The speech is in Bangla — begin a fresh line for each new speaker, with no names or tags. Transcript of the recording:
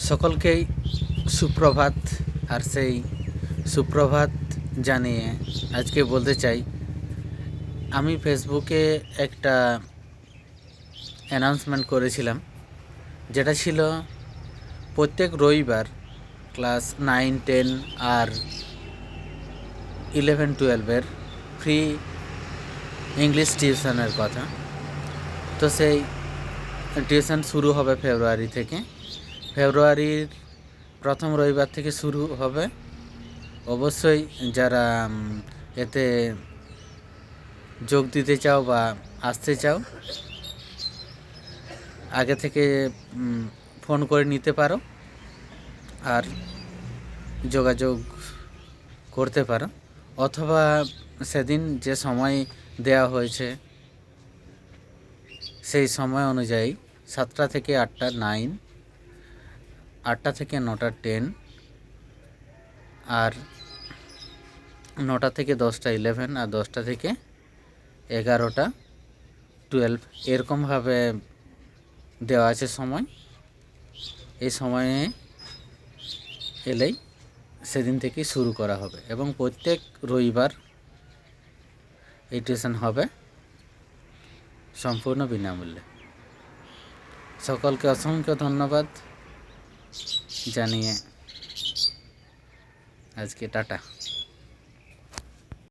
সকলকেই সুপ্রভাত। আর সেই সুপ্রভাত জানিয়ে আজকে বলতে চাই, আমি ফেসবুকে একটা অ্যানাউন্সমেন্ট করেছিলাম, যেটা ছিল প্রত্যেক রবিবার ক্লাস 9, 10 আর 11-12 ফ্রি ইংলিশ টিউশনের কথা। তো সেই টিউশন শুরু হবে ফেব্রুয়ারি থেকে। ফেব্রুয়ারির প্রথম রবিবার থেকে শুরু হবে। অবশ্যই যারা এতে যোগ দিতে চাও বা আসতে চাও, আগে থেকে ফোন করে নিতে পারো আর যোগাযোগ করতে পারো, অথবা সেদিন যে সময় দেওয়া হয়েছে সেই সময় অনুযায়ী 7টা থেকে 8টা 9, 8টা থেকে 9টা 10 আর 9টা থেকে 10টা 11 আর 10টা থেকে 11টা 12 এরকমভাবে দেওয়া আছে সময়। এই সময়ে এলেই সেদিন থেকে শুরু করা হবে এবং প্রত্যেক রবিবার এই টিউশন হবে সম্পূর্ণ বিনামূল্যে। সকলকে অসংখ্য ধন্যবাদ জানিয়ে আজকে টাটা।